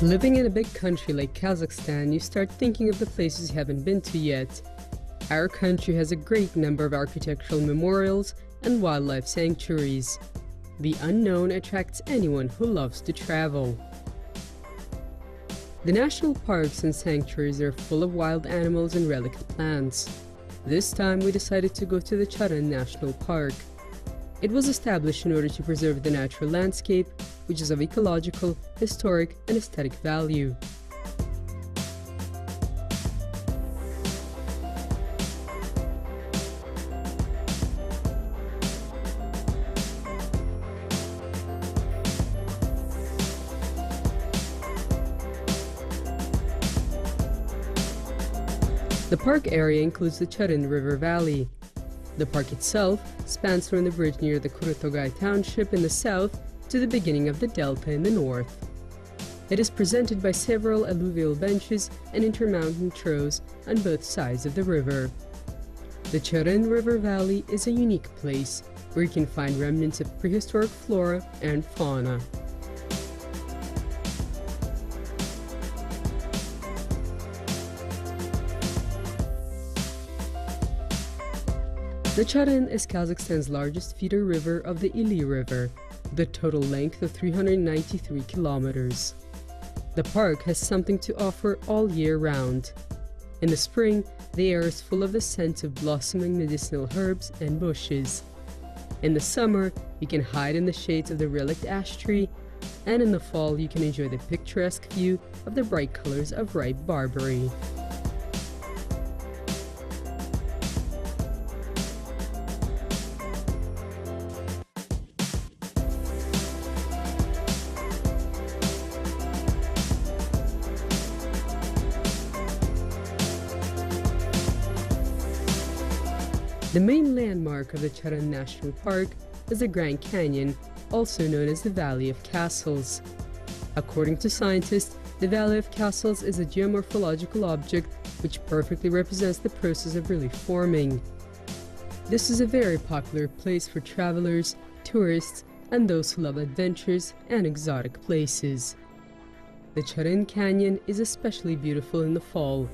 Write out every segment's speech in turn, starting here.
Living in a big country like Kazakhstan, you start thinking of the places you haven't been to yet. Our country has a great number of architectural memorials and wildlife sanctuaries. The unknown attracts anyone who loves to travel. The national parks and sanctuaries are full of wild animals and relict plants. This time we decided to go to the Charan National Park. It was established in order to preserve the natural landscape, which is of ecological, historic, and aesthetic value. The park area includes the Charan River Valley. The park itself spans from the bridge near the Kurutogay township in the south to the beginning of the delta in the north. It is presented by several alluvial benches and intermountain throws on both sides of the river. The Charan River Valley is a unique place where you can find remnants of prehistoric flora and fauna. The Charan is Kazakhstan's largest feeder river of the Ili River, with a total length of 393 kilometers. The park has something to offer all year round. In the spring, the air is full of the scent of blossoming medicinal herbs and bushes. In the summer, you can hide in the shades of the relict ash tree, and in the fall, you can enjoy the picturesque view of the bright colors of ripe barberry. The main landmark of the Charan National Park is the Grand Canyon, also known as the Valley of Castles. According to scientists, the Valley of Castles is a geomorphological object which perfectly represents the process of relief forming. This is a very popular place for travelers, tourists, and those who love adventures and exotic places. The Charan Canyon is especially beautiful in the fall.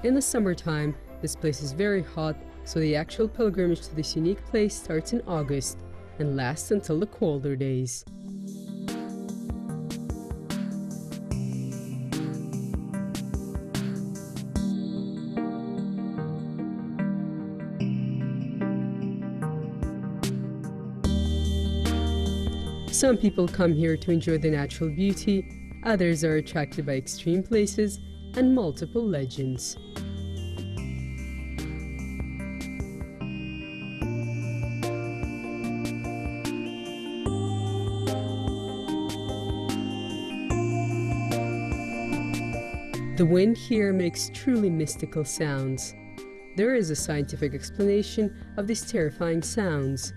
In the summertime, this place is very hot, so the actual pilgrimage to this unique place starts in August and lasts until the colder days. Some people come here to enjoy the natural beauty, others are attracted by extreme places and multiple legends. The wind here makes truly mystical sounds. There is a scientific explanation of these terrifying sounds.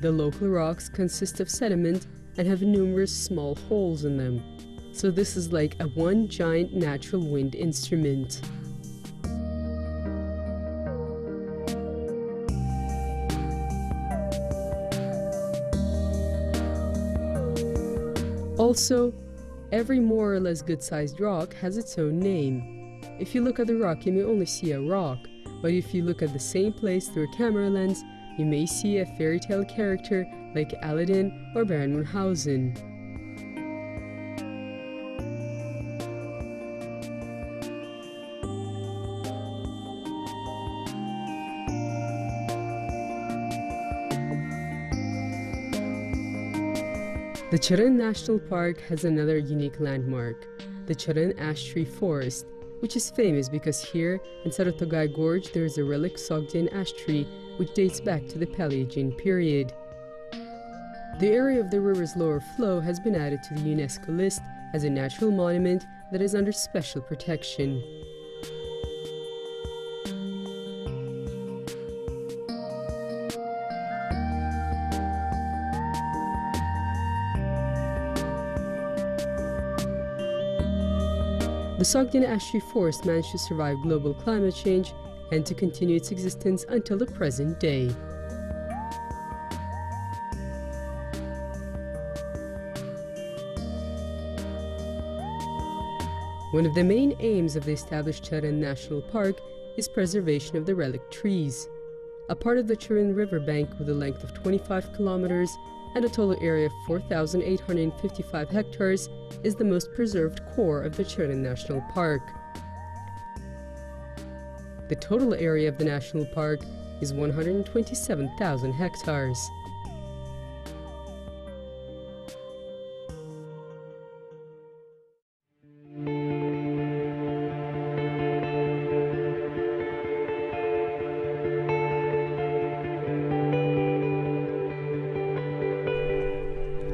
The local rocks consist of sediment and have numerous small holes in them, so this is like one giant natural wind instrument. Also, every more or less good-sized rock has its own name. If you look at the rock, you may only see a rock, but if you look at the same place through a camera lens, you may see a fairy tale character like Aladdin or Baron Munchausen. The Charan National Park has another unique landmark, the Charan Ash Tree Forest, which is famous because here in Sarutogay Gorge there is a relic Sogdian ash tree which dates back to the Paleogene period. The area of the river's lower flow has been added to the UNESCO list as a natural monument that is under special protection. The Sogdian ash tree forest managed to survive global climate change and to continue its existence until the present day. One of the main aims of the established Charen National Park is preservation of the relic trees. A part of the Charen riverbank with a length of 25 kilometers and a total area of 4,855 hectares is the most preserved core of the Charen National Park. The total area of the national park is 127,000 hectares.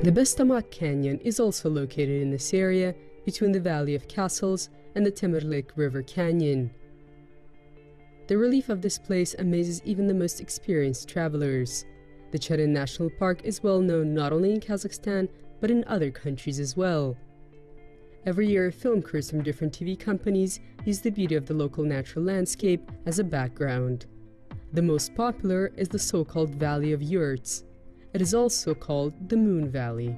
The Bestamak Canyon is also located in this area between the Valley of Castles and the Temirlik River Canyon. The relief of this place amazes even the most experienced travelers. The Charen National Park is well known not only in Kazakhstan but in other countries as well. Every year, film crews from different TV companies use the beauty of the local natural landscape as a background. The most popular is the so-called Valley of Yurts. It is also called the Moon Valley.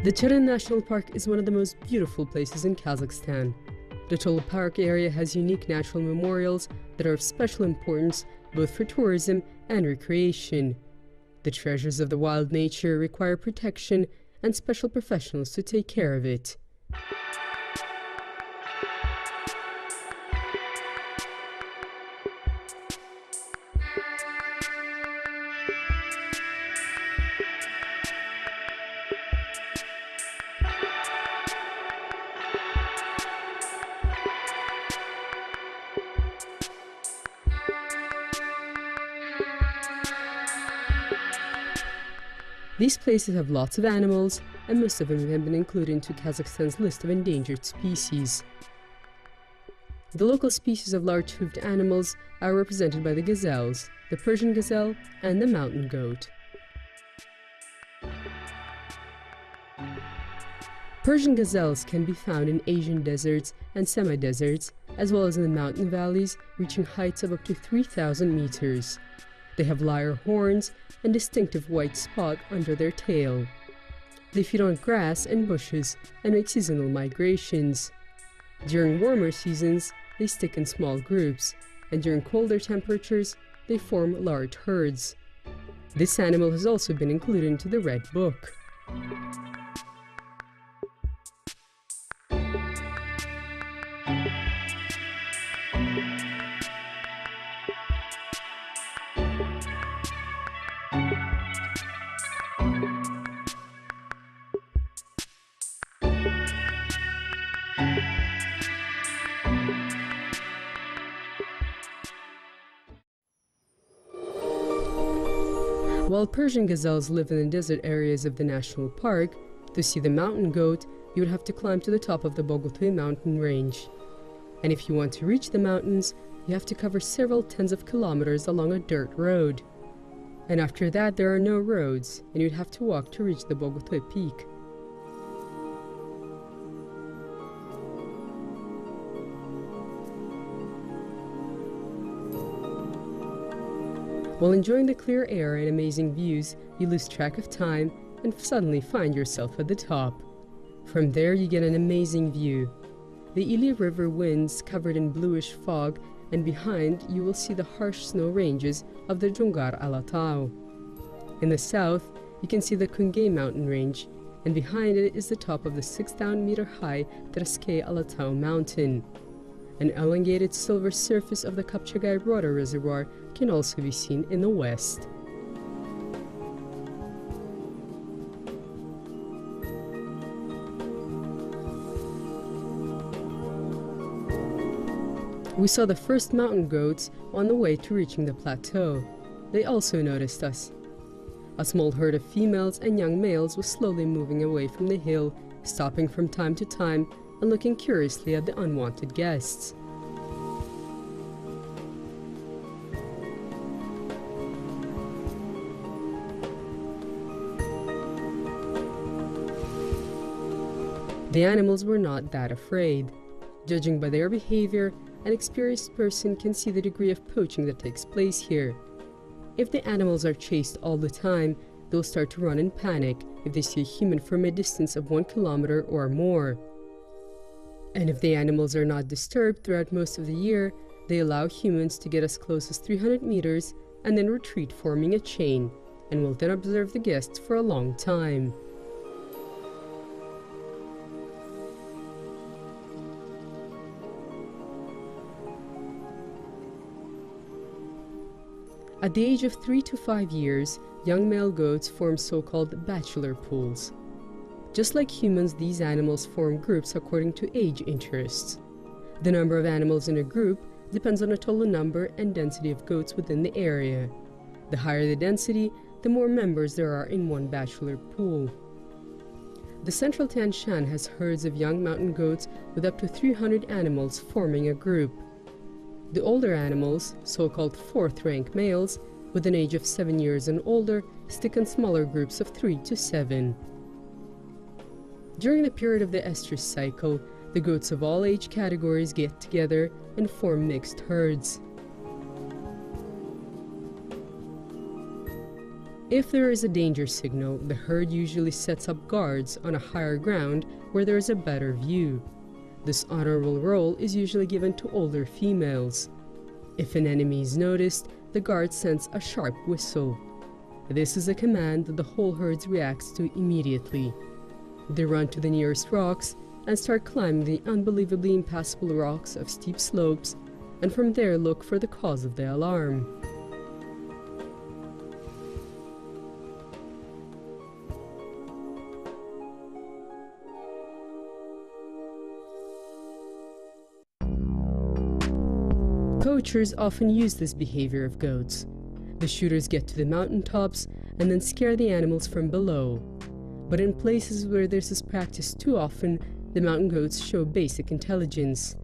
The Charen National Park is one of the most beautiful places in Kazakhstan. The total park area has unique natural memorials that are of special importance both for tourism and recreation. The treasures of the wild nature require protection and special professionals to take care of it. These places have lots of animals, and most of them have been included into Kazakhstan's list of endangered species. The local species of large-hoofed animals are represented by the gazelles, the Persian gazelle, and the mountain goat. Persian gazelles can be found in Asian deserts and semi-deserts, as well as in the mountain valleys, reaching heights of up to 3,000 meters. They have lyre horns and distinctive white spot under their tail. They feed on grass and bushes and make seasonal migrations. During warmer seasons, they stick in small groups, and during colder temperatures, they form large herds. This animal has also been included into the Red Book. While Persian gazelles live in the desert areas of the national park, to see the mountain goat, you would have to climb to the top of the Boguty mountain range. And if you want to reach the mountains, you have to cover several tens of kilometers along a dirt road. And after that, there are no roads, and you'd have to walk to reach the Boguty peak. While enjoying the clear air and amazing views, you lose track of time and suddenly find yourself at the top. From there, you get an amazing view. The Ili River winds covered in bluish fog, and behind you will see the harsh snow ranges of the Jungar Alatau. In the south, you can see the Kungay mountain range, and behind it is the top of the 6,000-meter-high Traskay Alatau mountain. An elongated silver surface of the Kapchagay water reservoir can also be seen in the west. We saw the first mountain goats on the way to reaching the plateau. They also noticed us. A small herd of females and young males was slowly moving away from the hill, stopping from time to time and looking curiously at the unwanted guests. The animals were not that afraid. Judging by their behavior, an experienced person can see the degree of poaching that takes place here. If the animals are chased all the time, they'll start to run in panic if they see a human from a distance of 1 kilometer or more. And if the animals are not disturbed throughout most of the year, they allow humans to get as close as 300 meters and then retreat, forming a chain, and will then observe the guests for a long time. At the age of 3 to 5 years, young male goats form so-called bachelor pools. Just like humans, these animals form groups according to age interests. The number of animals in a group depends on the total number and density of goats within the area. The higher the density, the more members there are in one bachelor pool. The central Tian Shan has herds of young mountain goats with up to 300 animals forming a group. The older animals, so-called fourth-rank males, with an age of 7 years and older, stick in smaller groups of 3 to 7. During the period of the estrus cycle, the goats of all age categories get together and form mixed herds. If there is a danger signal, the herd usually sets up guards on a higher ground where there is a better view. This honorable role is usually given to older females. If an enemy is noticed, the guard sends a sharp whistle. This is a command that the whole herd reacts to immediately. They run to the nearest rocks and start climbing the unbelievably impassable rocks of steep slopes, and from there look for the cause of the alarm. Poachers often use this behavior of goats. The shooters get to the mountaintops and then scare the animals from below. But in places where this is practiced too often, the mountain goats show basic intelligence.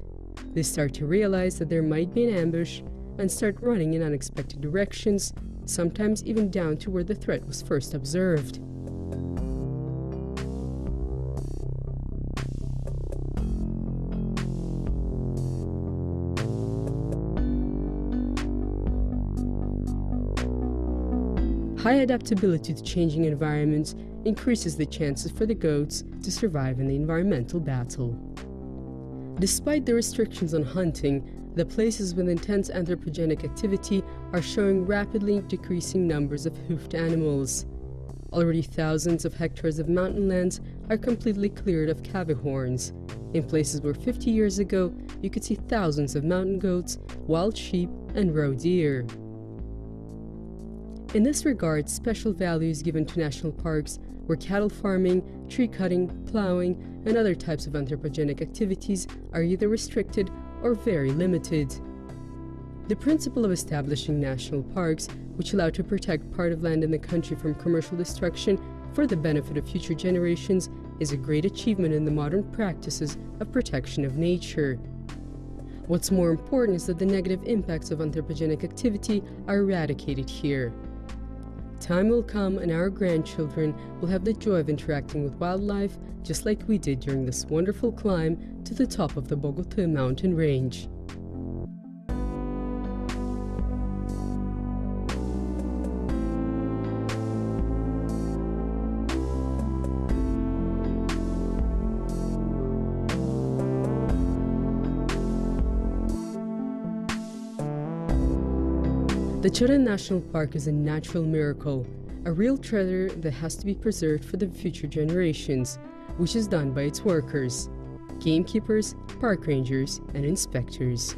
They start to realize that there might be an ambush and start running in unexpected directions, sometimes even down to where the threat was first observed. High adaptability to changing environments increases the chances for the goats to survive in the environmental battle. Despite the restrictions on hunting, the places with intense anthropogenic activity are showing rapidly decreasing numbers of hoofed animals. Already thousands of hectares of mountain lands are completely cleared of cavihorns. In places where 50 years ago you could see thousands of mountain goats, wild sheep, and roe deer. In this regard, special value is given to national parks where cattle farming, tree cutting, plowing, and other types of anthropogenic activities are either restricted or very limited. The principle of establishing national parks, which allow to protect part of land in the country from commercial destruction for the benefit of future generations, is a great achievement in the modern practices of protection of nature. What's more important is that the negative impacts of anthropogenic activity are eradicated here. Time will come and our grandchildren will have the joy of interacting with wildlife just like we did during this wonderful climb to the top of the Boguty mountain range. The Charan National Park is a natural miracle, a real treasure that has to be preserved for the future generations, which is done by its workers, gamekeepers, park rangers, and inspectors.